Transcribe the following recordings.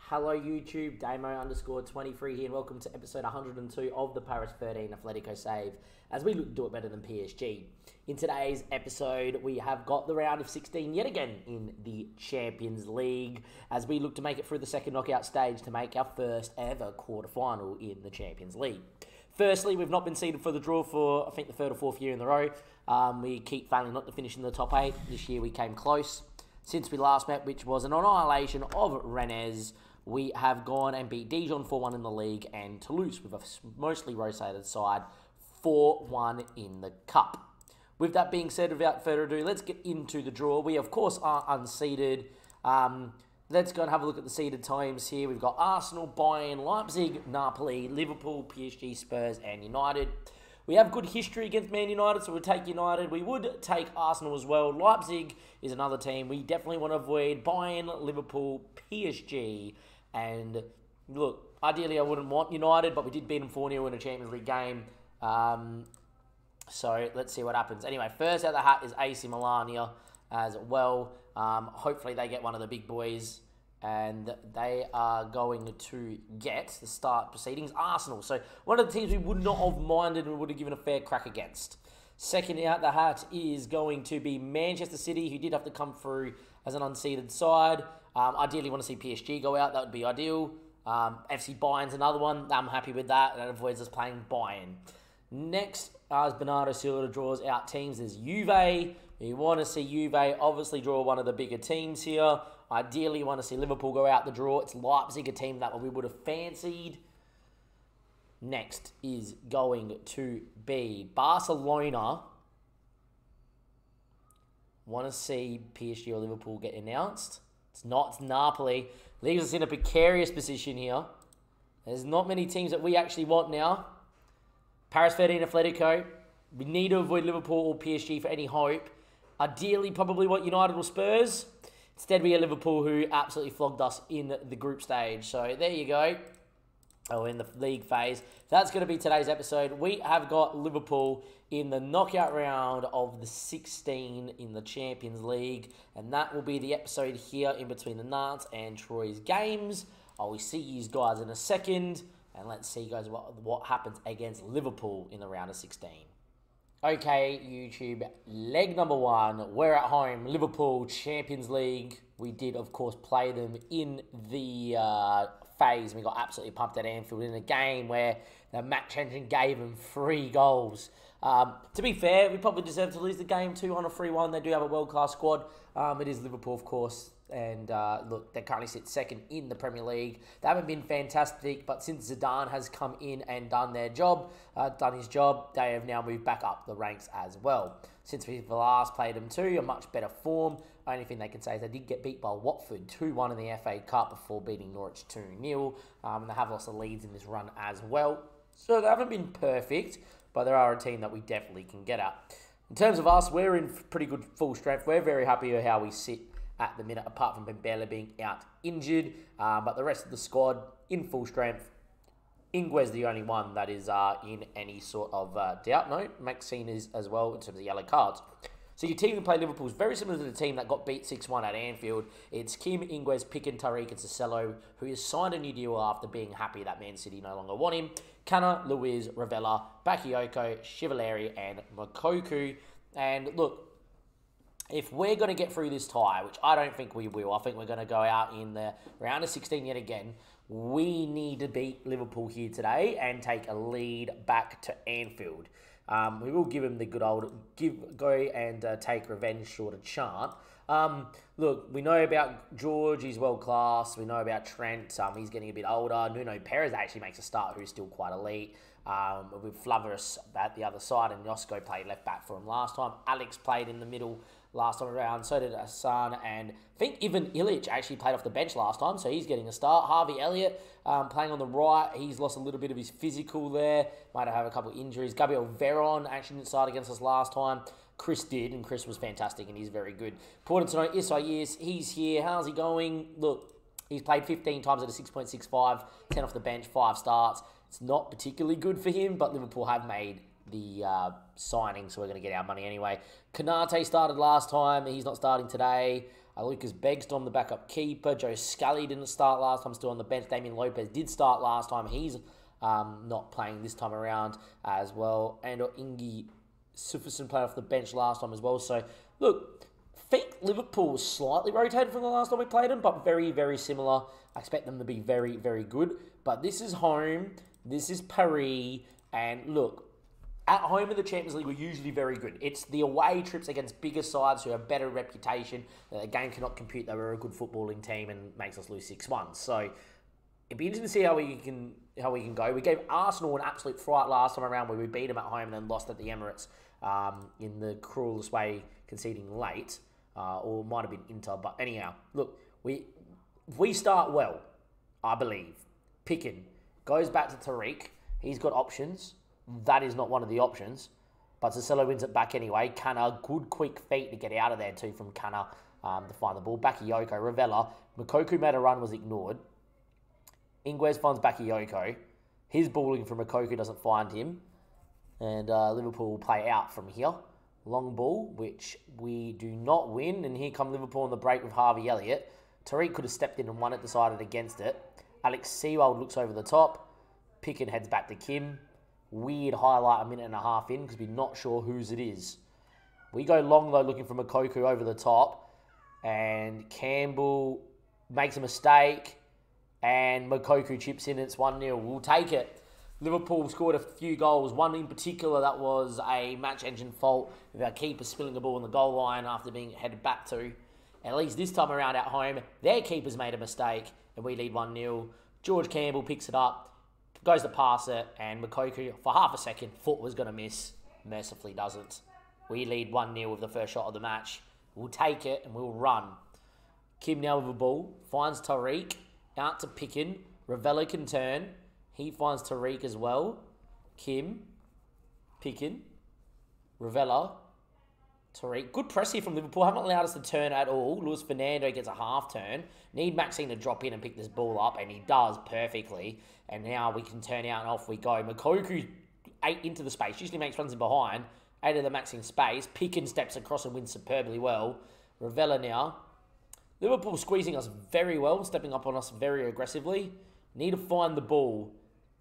Hello YouTube, Damo_23 here and welcome to episode 102 of the Paris 13 Atletico save as we look to do it better than PSG. In today's episode we have got the round of 16 yet again in the Champions League as we look to make it through the second knockout stage to make our first ever quarter-final in the Champions League. Firstly, we've not been seeded for the draw for I think the third or fourth year in a row. We keep failing not to finish in the top 8. This year we came close. Since we last met, which was an annihilation of Rennes, we have gone and beat Dijon 4-1 in the league and Toulouse with a mostly rotated side 4-1 in the cup. With that being said, without further ado, let's get into the draw. We, of course, are unseeded. Let's go and have a look at the seeded teams here. We've got Arsenal, Bayern, Leipzig, Napoli, Liverpool, PSG, Spurs, and United. We have good history against Man United, so we'll take United. We would take Arsenal as well. Leipzig is another team we definitely want to avoid. Bayern, Liverpool, PSG, and look, ideally I wouldn't want United, but we did beat them 4-0 in a Champions League game. So let's see what happens. Anyway, first out of the hat is AC Milan here as well. Hopefully they get one of the big boys. And they are going to get the start proceedings, Arsenal. So one of the teams we would not have minded and would have given a fair crack against. Second out the hat is going to be Manchester City, who did have to come through as an unseeded side. Ideally want to see PSG go out. That would be ideal. FC Bayern's another one. I'm happy with that. That avoids us playing Bayern. Next, as Bernardo Silva draws out teams, there's Juve. You want to see Juve obviously draw one of the bigger teams here. Ideally, you want to see Liverpool go out the draw. It's Leipzig, a team that we would have fancied. Next is going to be Barcelona. Want to see PSG or Liverpool get announced. It's not. It's Napoli. Leaves us in a precarious position here. There's not many teams that we actually want now. Paris 13 Atletico. We need to avoid Liverpool or PSG for any hope. Ideally, probably want United or Spurs. Instead, we get Liverpool, who absolutely flogged us in the group stage. So, there you go. Oh, in the league phase. That's going to be today's episode. We have got Liverpool in the knockout round of the 16 in the Champions League. And that will be the episode here in between the Nantes and Troyes games. I will see you guys in a second. And let's see, guys, what happens against Liverpool in the round of 16. Okay, YouTube, leg number 1, we're at home, Liverpool, Champions League. We did, of course, play them in the phase. We got absolutely pumped at Anfield in a game where the match engine gave them 3 goals. To be fair, we probably deserve to lose the game 2 on a 3-1. They do have a world-class squad. It is Liverpool, of course. And look, they currently sit second in the Premier League. They haven't been fantastic, but since Zidane has come in and done his job, they have now moved back up the ranks as well. Since we've last played them too, a much better form. Only thing they can say is they did get beat by Watford 2-1 in the FA Cup before beating Norwich 2-0. And they have lost the leads in this run as well. So they haven't been perfect, but they are a team that we definitely can get at. In terms of us, we're in pretty good full strength. We're very happy with how we sit at the minute, apart from Bembele being out injured. But the rest of the squad in full strength. Ingwe's the only one that is in any sort of doubt. No, Maxine is as well in terms of yellow cards. So your team who played Liverpool is very similar to the team that got beat 6-1 at Anfield. It's Kim, Ingwes, Pickens, Tariq, and Cicelo, who has signed a new deal after being happy that Man City no longer want him. Canna, Luiz, Ravella, Bakayoko, Chivalery, and Mokoku. And look, if we're going to get through this tie, which I don't think we will, I think we're going to go out in the round of 16 yet again, we need to beat Liverpool here today and take a lead back to Anfield. We will give him the good old go and take revenge sort of chant. Look, we know about George, he's world class. We know about Trent, he's getting a bit older. Nuno Perez actually makes a start, who's still quite elite. With Flavers at the other side, and Josko played left back for him last time. Alex played in the middle last time around, so did Hassan, and I think even Illich actually played off the bench last time, so he's getting a start. Harvey Elliott playing on the right, he's lost a little bit of his physical there, might have a couple of injuries. Gabriel Veron actually didn't start against us last time. Chris did, and Chris was fantastic, and he's very good. Important to know, Isaias, he's here. How's he going? Look, he's played 15 times at a 6.65, 10 off the bench, 5 starts. It's not particularly good for him, but Liverpool have made the signing, so we're going to get our money anyway. Kanate started last time. He's not starting today. Lucas Begstorm, the backup keeper. Joe Scully didn't start last time, still on the bench. Damien Lopez did start last time. He's not playing this time around as well. And Ingi Sufferson played off the bench last time as well. So, look, I think Liverpool was slightly rotated from the last time we played them, but very, very similar. I expect them to be very, very good. But this is home. This is Paris. And look, at home in the Champions League, we're usually very good. It's the away trips against bigger sides who have better reputation that the game cannot compute. They were a good footballing team and makes us lose 6-1. So it'd be interesting to see how we can go. We gave Arsenal an absolute fright last time around where we beat them at home and then lost at the Emirates in the cruelest way, conceding late. Or it might have been Inter. But anyhow, look, we start well, I believe. Picken goes back to Tariq. He's got options. That is not one of the options. But Cicillo wins it back anyway. Canna, good quick feet to get out of there too from Canna to find the ball. Bakayoko, Ravella. Mokoku made a run, was ignored. Ingles finds Bakayoko. His balling from Mokoku doesn't find him. And Liverpool will play out from here. Long ball, which we do not win. And here come Liverpool on the break with Harvey Elliott. Tariq could have stepped in and won it, decided against it. Alex Sewell looks over the top. Picken heads back to Kim. Weird highlight a minute and a half in because we're not sure whose it is. We go long though looking for Mokoku over the top. And Campbell makes a mistake. And Mokoku chips in. It's 1-0. We'll take it. Liverpool scored a few goals. One in particular that was a match engine fault with our keeper spilling the ball on the goal line after being headed back to. At least this time around at home, their keeper's made a mistake. And we lead 1-0. George Campbell picks it up. Goes to pass it, and Mokoku, for half a second, thought was going to miss. Mercifully doesn't. We lead 1-0 with the first shot of the match. We'll take it, and we'll run. Kim now with the ball. Finds Tariq. Out to Picken. Ravella can turn. He finds Tariq as well. Kim. Picken. Ravella. Tariq. Good press here from Liverpool. Haven't allowed us to turn at all. Luis Fernando gets a half turn. Need Maxine to drop in and pick this ball up, and he does perfectly. And now we can turn out and off we go. Mokoku 8 into the space. Usually makes runs in behind. 8 of the Maxine space. Picken steps across and wins superbly well. Ravella now. Liverpool squeezing us very well. Stepping up on us very aggressively. Need to find the ball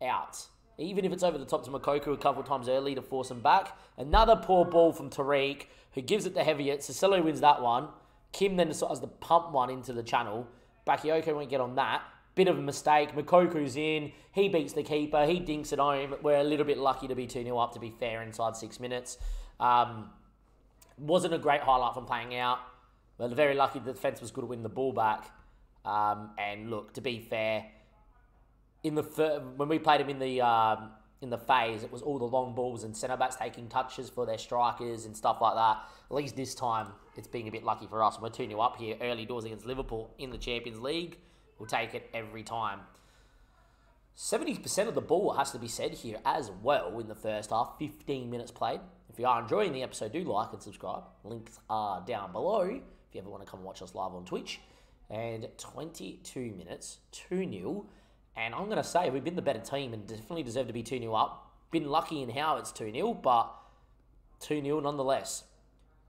out. Even if it's over the top to Mokoku a couple of times early to force him back. Another poor ball from Tariq, who gives it to Heaviett. Cicillo wins that one. Kim then decides to pump one into the channel. Bakayoko won't get on that. Bit of a mistake. Mokoku's in. He beats the keeper. He dinks it home. We're a little bit lucky to be 2-0 up, to be fair, inside 6 minutes. Wasn't a great highlight from playing out. But very lucky the defence was good to win the ball back. And look, to be fair, when we played him in the phase, it was all the long balls and centre-backs taking touches for their strikers and stuff like that. At least this time, it's being a bit lucky for us. We're 2-0 up here, early doors against Liverpool in the Champions League. We'll take it every time. 70% of the ball has to be said here as well in the first half. 15 minutes played. If you are enjoying the episode, do like and subscribe. Links are down below if you ever want to come and watch us live on Twitch. And 22 minutes, 2-0. And I'm going to say we've been the better team and definitely deserve to be 2-0 up. Been lucky in how it's 2-0, but 2-0 nonetheless.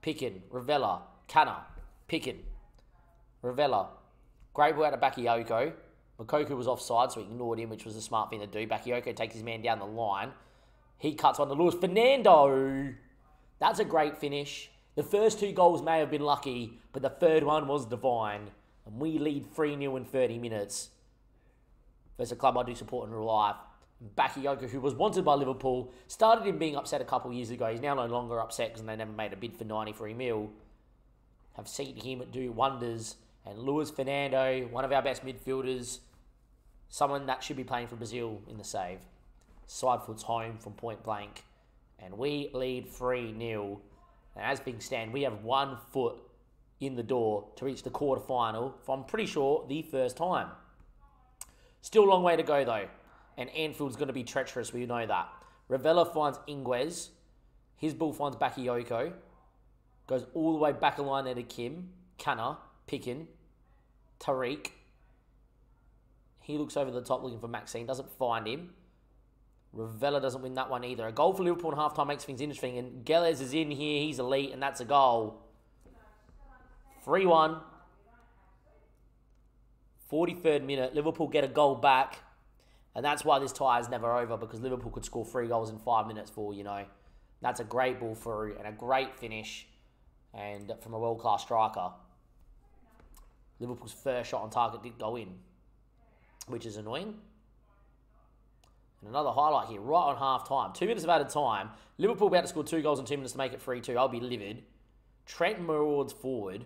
Picken, Ravella, Canna, Picken, Ravella. Great ball out of Bakayoko. Mokoku was offside, so he ignored him, which was a smart thing to do. Bakayoko takes his man down the line. He cuts one to Luis Fernando. That's a great finish. The first 2 goals may have been lucky, but the third one was divine. And we lead 3-0 in 30 minutes. Versus a club I do support in real life. Bakayoko, who was wanted by Liverpool, started him being upset a couple of years ago. He's now no longer upset because they never made a bid for 93 mil. Have seen him do wonders. And Luis Fernando, one of our best midfielders, someone that should be playing for Brazil in the save. Side foot's home from point blank. And we lead 3-0. And as things stand, we have 1 foot in the door to reach the quarter-final for, I'm pretty sure, the first time. Still a long way to go, though. And Anfield's going to be treacherous, we know that. Ravella finds Ingles. His ball finds Bakayoko. Goes all the way back a line there to Kim. Canna. Picken. Tariq. He looks over the top looking for Maxine. Doesn't find him. Ravella doesn't win that one either. A goal for Liverpool in half-time makes things interesting. And Gelles is in here. He's elite, and that's a goal. 3-1. 43rd minute. Liverpool get a goal back. And that's why this tie is never over, because Liverpool could score 3 goals in 5 minutes for, you know. That's a great ball through and a great finish. And from a world-class striker. Liverpool's first shot on target did go in, which is annoying. And another highlight here, right on half-time. 2 minutes of added time. Liverpool about to score 2 goals in 2 minutes to make it 3-2. I'll be livid. Trent Maraud's forward.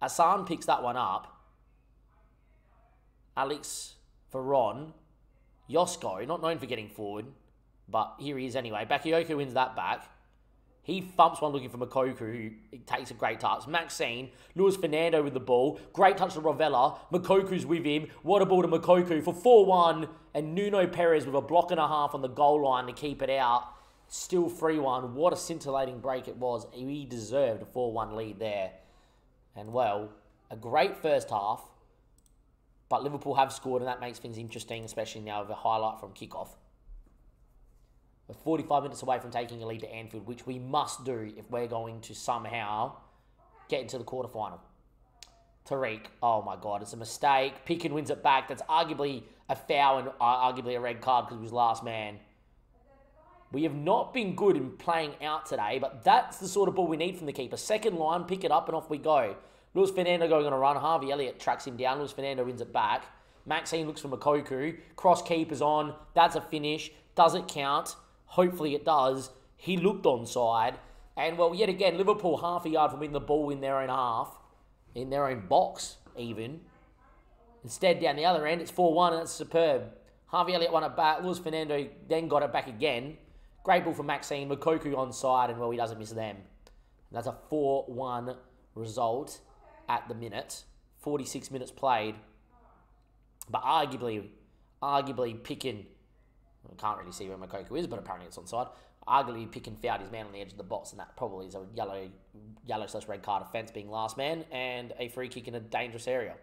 Hassan picks that one up. Alex Veron. Yosko, not known for getting forward, but here he is anyway. Bakayoko wins that back. He thumps one looking for Mokoku, who takes a great touch. Maxine, Luis Fernando with the ball. Great touch to Rovella. Mokoku's with him. What a ball to Mokoku for 4-1. And Nuno Perez with a block and a half on the goal line to keep it out. Still 3-1. What a scintillating break it was. He deserved a 4-1 lead there. And, well, a great first half. But Liverpool have scored, and that makes things interesting, especially now with a highlight from kickoff. We're 45 minutes away from taking a lead to Anfield, which we must do if we're going to somehow get into the quarterfinal. Tariq, oh my God, it's a mistake. Picken wins it back. That's arguably a foul and arguably a red card because he was last man. We have not been good in playing out today, but that's the sort of ball we need from the keeper. Second line, pick it up and off we go. Luis Fernando going on a run. Harvey Elliott tracks him down. Luis Fernando wins it back. Maxine looks for Mokoku. Cross keeper's on. That's a finish. Does it count? Hopefully it does. He looked onside. And, well, yet again, Liverpool half a yard from winning the ball in their own half. In their own box, even. Instead, down the other end, it's 4-1, and that's superb. Harvey Elliott won it back. Luis Fernando then got it back again. Great ball from Maxine. Mokoku onside, and, well, he doesn't miss them. And that's a 4-1 result at the minute. 46 minutes played. But arguably Picken, I can't really see where Mokoku is, but apparently it's onside. Arguably Picken fouled his man on the edge of the box, and that probably is a yellow/red card offence, being last man, and a free kick in a dangerous area.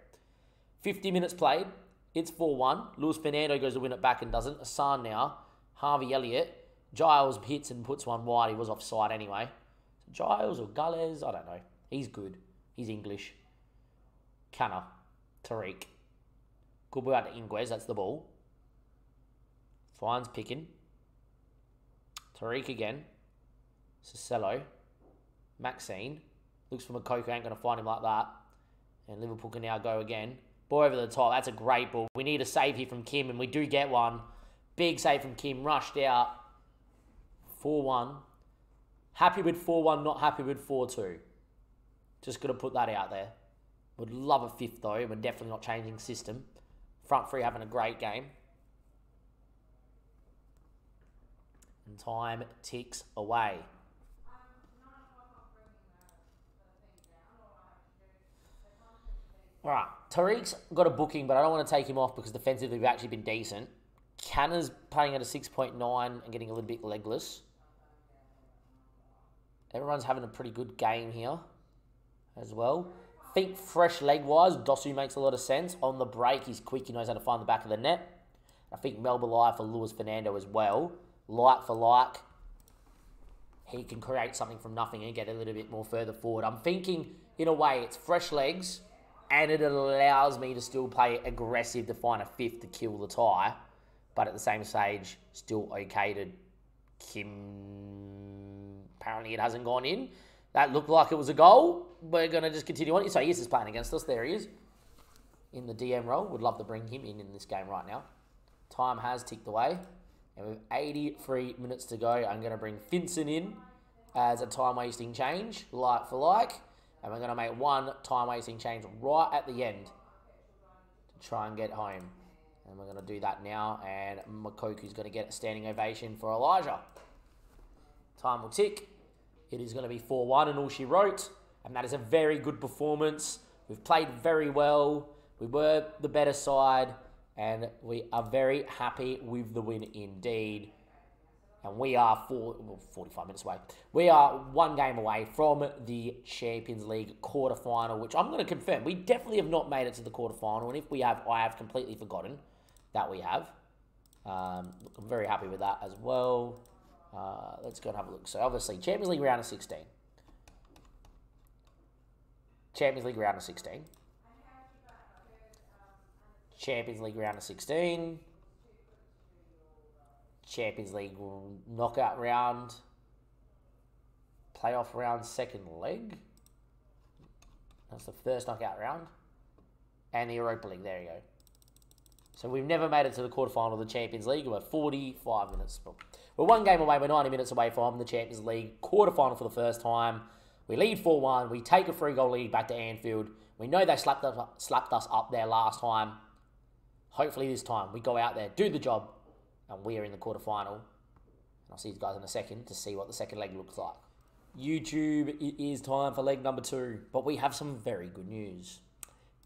50 minutes played. It's 4-1. Luis Fernando goes to win it back and doesn't. Hassan now. Harvey Elliott. Giles hits and puts one wide. He was offside anyway. Giles or Gales, I don't know. He's good. He's English. Canna. Tariq. Good ball out to Ingles. That's the ball. Finds Picken. Tariq again. Cicello. Maxine. Looks for Mokoku. Ain't going to find him like that. And Liverpool can now go again. Ball over the top. That's a great ball. We need a save here from Kim, and we do get one. Big save from Kim. Rushed out. 4-1. Happy with 4-1, not happy with 4-2. Just going to put that out there. Would love a fifth, though. We're definitely not changing system. Front three having a great game. And time ticks away. Alright, Tariq's got a booking, but I don't want to take him off because defensively we've actually been decent. Canna's playing at a 6.9 and getting a little bit legless. Everyone's having a pretty good game here as well. I think fresh leg-wise, Dosu makes a lot of sense. On the break, he's quick. He knows how to find the back of the net. I think Melba Lai for Luis Fernando as well. Like for like, he can create something from nothing and get a little bit more further forward. I'm thinking, in a way, it's fresh legs, and it allows me to still play aggressive to find a fifth to kill the tie. But at the same stage, still okay to Kim. Apparently it hasn't gone in. That looked like it was a goal. We're going to just continue on. So yes, he's playing against us. There he is. In the DM role. Would love to bring him in this game right now. Time has ticked away. And with 83 minutes to go, I'm going to bring Finson in as a time-wasting change, like for like. And we're going to make one time-wasting change right at the end to try and get home. And we're going to do that now. And Mokoku's going to get a standing ovation for Elijah. Time will tick. It is going to be 4-1 and all she wrote. And that is a very good performance. We've played very well. We were the better side. And we are very happy with the win indeed. And we are 45 minutes away. We are one game away from the Champions League quarterfinal, which I'm going to confirm. We definitely have not made it to the quarterfinal. And if we have, I have completely forgotten that we have. I'm very happy with that as well. Let's go and have a look. So obviously, Champions League round of 16. Champions League round of 16. Champions League round of 16. Champions League knockout round. Playoff round, second leg. That's the first knockout round. And the Europa League, there you go. So we've never made it to the quarterfinal of the Champions League. We're 45 minutes. We're one game away. We're 90 minutes away from the Champions League quarterfinal for the first time. We lead 4-1. We take a 3-goal lead back to Anfield. We know they slapped us up there last time. Hopefully this time we go out there, do the job, and we are in the quarterfinal. I'll see you guys in a second to see what the second leg looks like. YouTube, it is time for leg number 2, but we have some very good news.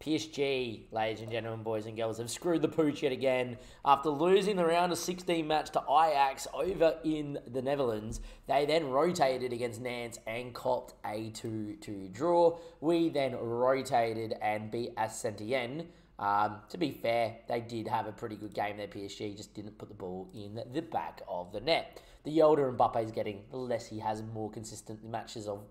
PSG, ladies and gentlemen, boys and girls, have screwed the pooch yet again. After losing the round of 16 match to Ajax over in the Netherlands, they then rotated against Nantes and copped a 2-2 draw. We then rotated and beat S11. To be fair, they did have a pretty good game there, PSG, just didn't put the ball in the back of the net. The older Mbappe's getting, the less he has more consistent matches of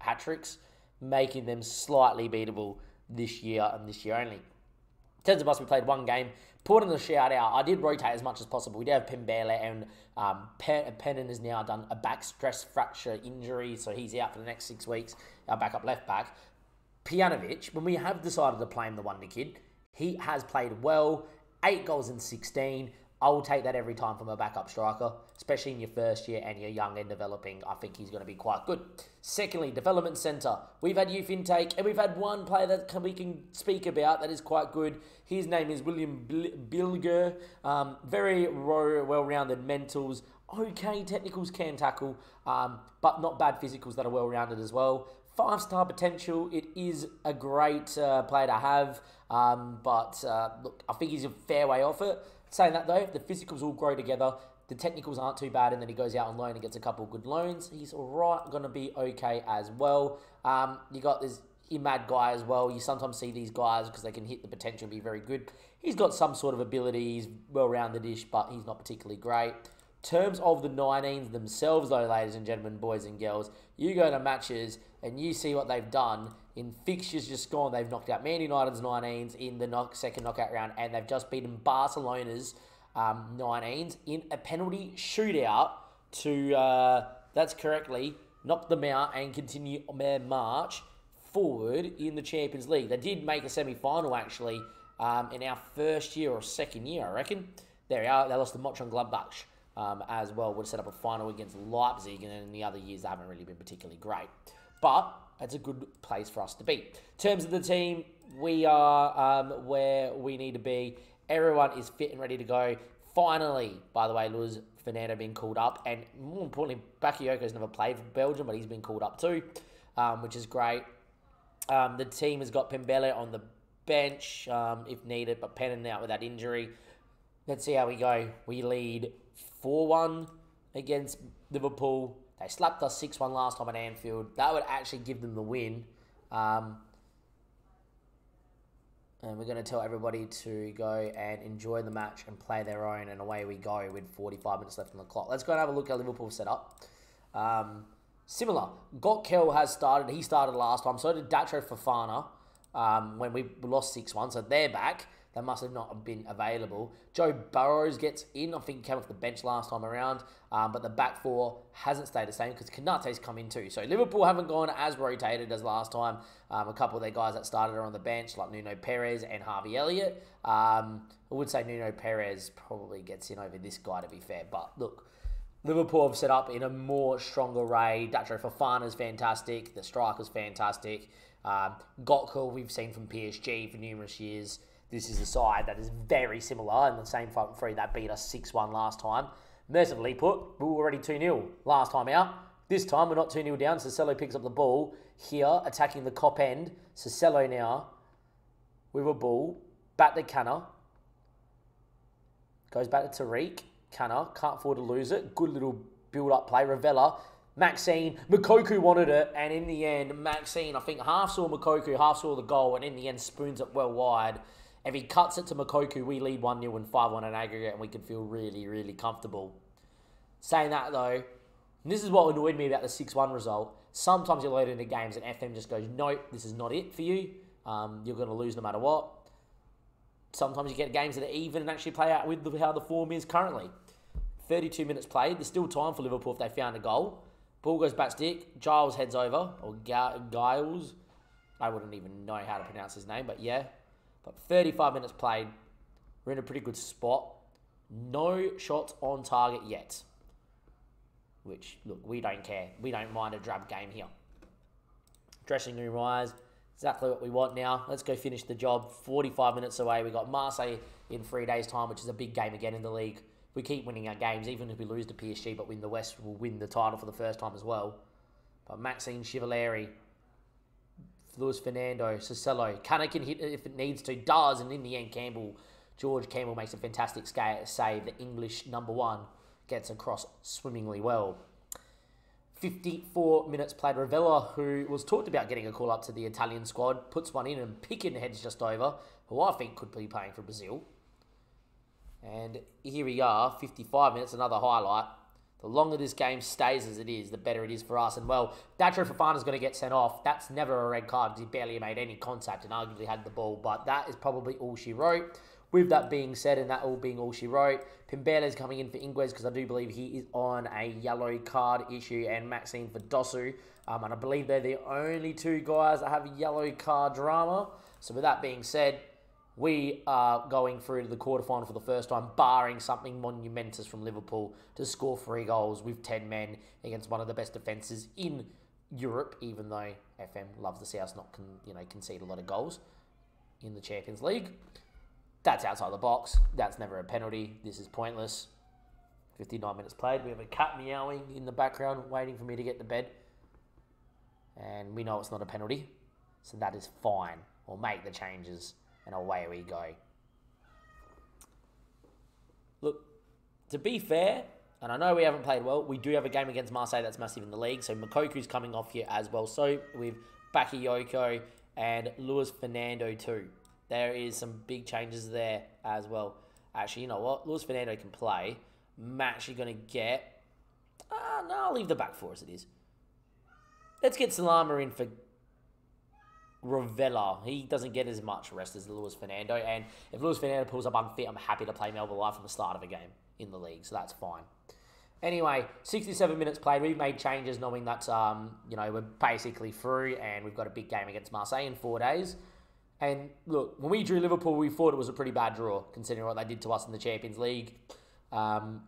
hat-tricks, making them slightly beatable this year and this year only. In terms of us, we played one game, put in the shout out. I did rotate as much as possible. We did have Pembele, and Pennon has now done a back stress fracture injury, so he's out for the next 6 weeks, our backup left back. Pjanic, when we have decided to play him, the wonder kid, he has played well, 8 goals in 16. I will take that every time from a backup striker, especially in your first year and you're young and developing. I think he's going to be quite good. Secondly, development centre. We've had youth intake, and we've had one player that we can speak about that is quite good. His name is William Bilger. Very well-rounded mentals. Okay, technicals, can tackle, but not bad physicals that are well-rounded as well. 5-star potential. It is a great player to have, but look, I think he's a fair way off it. Saying that though, if the physicals all grow together, the technicals aren't too bad, and then he goes out on loan and gets a couple of good loans, he's alright, going to be okay as well. You got this Imad guy as well. You sometimes see these guys because they can hit the potential and be very good. He's got some sort of ability. He's well-rounded-ish, but he's not particularly great. In terms of the 19s themselves though, ladies and gentlemen, boys and girls, you go to matches and you see what they've done. In fixtures just gone, they've knocked out Man United's 19s in the second knockout round, and they've just beaten Barcelona's 19s in a penalty shootout to, that's correctly, knock them out and continue their march forward in the Champions League. They did make a semi-final, actually, in our first year or second year, I reckon. There we are. They lost to Mönchengladbach as well. Would set up a final against Leipzig, and then in the other years, they haven't really been particularly great. But it's a good place for us to be. In terms of the team, we are where we need to be. Everyone is fit and ready to go. Finally, by the way, Luis Fernando being called up. And more importantly, Bakayoko's never played for Belgium, but he's been called up too, which is great. The team has got Pembele on the bench if needed, but Pennon out with that injury. Let's see how we go. We lead 4-1 against Liverpool. They slapped us 6-1 last time at Anfield. That would actually give them the win. And we're going to tell everybody to go and enjoy the match and play their own. And away we go with 45 minutes left on the clock. Let's go and have a look at Liverpool set up. Similar. Gotkel has started. He started last time. So did Datro Fofana when we lost 6-1. So they're back. They must have not been available. Joe Burrows gets in. I think he came off the bench last time around. But the back four hasn't stayed the same because Konate's come in too. So Liverpool haven't gone as rotated as last time. A couple of their guys that started are on the bench, like Nuno Perez and Harvey Elliott. I would say Nuno Perez probably gets in over this guy, to be fair. But look, Liverpool have set up in a more stronger way. Datro Fofana's fantastic. The striker's fantastic. Gotkel we've seen from PSG for numerous years. This is a side that is very similar in the same front three that beat us 6-1 last time. Mercifully put, we were already 2-0 last time out. This time we're not 2-0 down. Cicelo picks up the ball here, attacking the cop end. Cicelo now with a ball. Back to Canner. Goes back to Tariq. Canner can't afford to lose it. Good little build-up play. Ravella. Maxine. Mokoku wanted it, and in the end, Maxine, I think, half saw Mokoku, half saw the goal, and in the end, spoons it well wide. If he cuts it to Mokoku, we lead 1-0 and 5-1 in aggregate, and we can feel really, really comfortable. Saying that, though, and this is what annoyed me about the 6-1 result. Sometimes you load into games and FM just goes, nope, this is not it for you. You're going to lose no matter what. Sometimes you get games that are even and actually play out with how the form is currently. 32 minutes played. There's still time for Liverpool if they found a goal. Ball goes back stick. Giles heads over. Or Giles. I wouldn't even know how to pronounce his name, but yeah. But 35 minutes played. We're in a pretty good spot. No shots on target yet. Which, look, we don't care. We don't mind a drab game here. Dressing room wise, exactly what we want now. Let's go finish the job. 45 minutes away. We got Marseille in 3 days' time, which is a big game again in the league. We keep winning our games, even if we lose to PSG, but win the West, we'll win the title for the first time as well. But Maxime Chevalier, Luis Fernando, Cicello, Cunha can hit it if it needs to, does, and in the end, George Campbell makes a fantastic save. The English #1 gets across swimmingly well. 54 minutes played. Ravella, who was talked about getting a call up to the Italian squad, puts one in and Picken heads just over, who I think could be playing for Brazil. And here we are, 55 minutes, another highlight. The longer this game stays as it is, the better it is for us. And, well, Datro Fofana's going to get sent off. That's never a red card because he barely made any contact and arguably had the ball. But that is probably all she wrote. With that being said, and that all being all she wrote, Pimbele's coming in for Ingles because I do believe he is on a yellow card issue, and Maxine for Dosu. And I believe they're the only two guys that have yellow card drama. So with that being said, we are going through to the quarterfinal for the first time, barring something monumentous from Liverpool to score 3 goals with 10 men against one of the best defences in Europe, even though FM loves to see us not concede a lot of goals in the Champions League. That's outside the box. That's never a penalty. This is pointless. 59 minutes played. We have a cat meowing in the background, waiting for me to get to bed. And we know it's not a penalty. So that is fine. We'll make the changes, and away we go. Look, to be fair, and I know we haven't played well, we do have a game against Marseille that's massive in the league. So Mokoku's coming off here as well. So with Bakayoko and Luis Fernando too. There is some big changes there as well. Actually, you know what? Luis Fernando can play. I'm actually going to get... no, I'll leave the back four as it is. Let's get Salama in for Ravella. He doesn't get as much rest as Luis Fernando. And if Luis Fernando pulls up unfit, I'm happy to play Melbourne Live from the start of a game in the league. So that's fine. Anyway, 67 minutes played. We've made changes knowing that, we're basically through and we've got a big game against Marseille in 4 days. And look, when we drew Liverpool, we thought it was a pretty bad draw, considering what they did to us in the Champions League.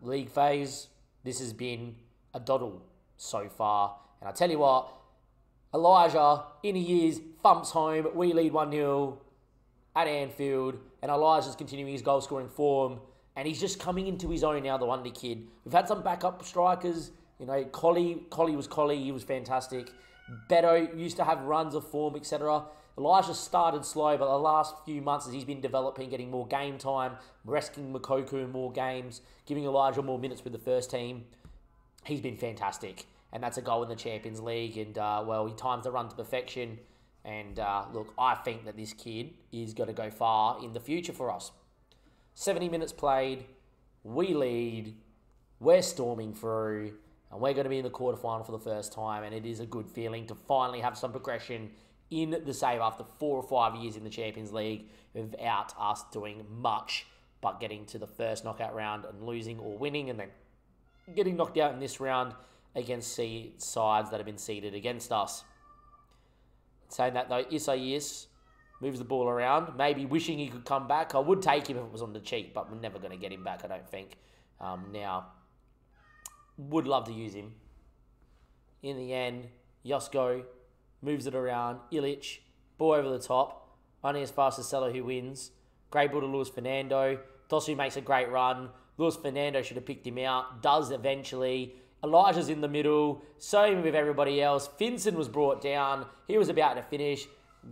League phase, this has been a doddle so far. And I tell you what, Elijah, in he is, thumps home. We lead 1-0 at Anfield. And Elijah's continuing his goal-scoring form. And he's just coming into his own now, the wonder kid. We've had some backup strikers. Collie was Collie. He was fantastic. Beto used to have runs of form, etc. Elijah started slow, but the last few months as he's been developing, getting more game time, resting Mokoku in more games, giving Elijah more minutes with the first team, he's been fantastic. And that's a goal in the Champions League. And, he times the run to perfection. And, look, I think that this kid is going to go far in the future for us. 70 minutes played. We lead. We're storming through. And we're going to be in the quarterfinal for the first time. And it is a good feeling to finally have some progression in the save after 4 or 5 years in the Champions League without us doing much but getting to the first knockout round and losing or winning and then getting knocked out in this round against sides that have been seeded against us. Saying that though, Isaias moves the ball around, maybe wishing he could come back. I would take him if it was on the cheap, but we're never going to get him back, I don't think. Now, would love to use him. In the end, Josko moves it around. Illich, ball over the top. Only as fast as Cello who wins. Great ball to Luis Fernando. Dosu makes a great run. Luis Fernando should have picked him out. Does eventually. Elijah's in the middle. Same with everybody else. Finson was brought down. He was about to finish.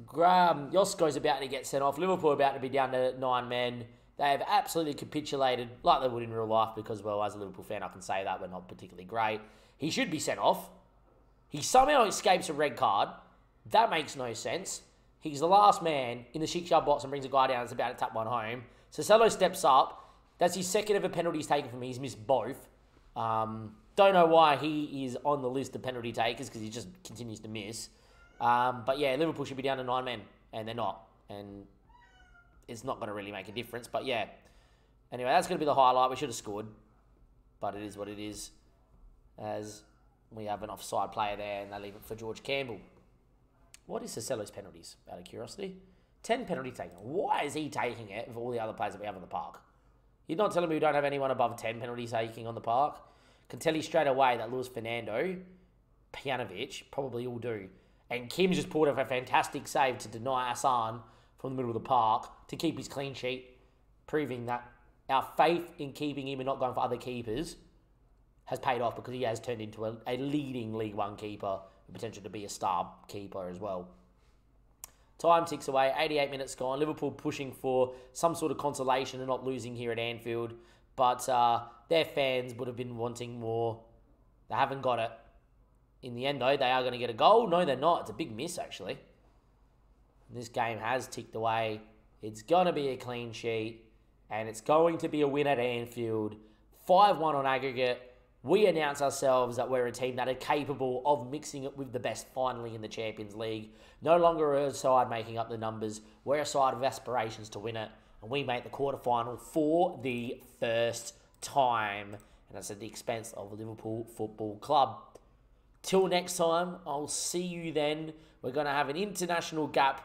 Josko's about to get sent off. Liverpool about to be down to 9 men. They have absolutely capitulated like they would in real life because, well, as a Liverpool fan, I can say that we're not particularly great. He should be sent off. He somehow escapes a red card. That makes no sense. He's the last man in the 6-yard box and brings a guy down that's about to tap one home. Sissoko steps up. That's his second ever penalties taken from me. He's missed both. Don't know why he is on the list of penalty takers because he just continues to miss. But yeah, Liverpool should be down to 9 men, and they're not. And it's not going to really make a difference. But yeah, anyway, that's going to be the highlight. We should have scored, but it is what it is, as we have an offside player there, and they leave it for George Campbell. What is Sisselo's penalties, out of curiosity? 10 penalty taken. Why is he taking it with all the other players that we have on the park? You're not telling me we don't have anyone above 10 penalty taking on the park? Can tell you straight away that Luis Fernando, Pjanovic probably all do. And Kim's just pulled off a fantastic save to deny Hassan from the middle of the park to keep his clean sheet, proving that our faith in keeping him and not going for other keepers has paid off because he has turned into a leading League One keeper with potential to be a star keeper as well. Time ticks away, 88 minutes gone. Liverpool pushing for some sort of consolation and not losing here at Anfield. But their fans would have been wanting more. They haven't got it. In the end, though, they are going to get a goal. No, they're not. It's a big miss, actually. This game has ticked away. It's going to be a clean sheet. And it's going to be a win at Anfield. 5-1 on aggregate. We announce ourselves that we're a team that are capable of mixing it with the best finally in the Champions League. No longer a side making up the numbers. We're a side of aspirations to win it. And we make the quarterfinal for the first time. And that's at the expense of the Liverpool Football Club. Till next time, I'll see you then. We're going to have an international gap.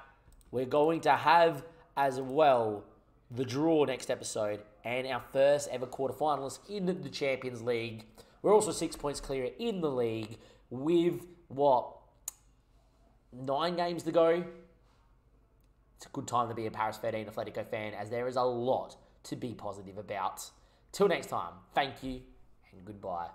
We're going to have as well the draw next episode and our first ever quarterfinalists in the Champions League. We're also 6 points clear in the league with, 9 games to go? It's a good time to be a Paris 13 Atletico fan, as there is a lot to be positive about. Till next time, thank you and goodbye.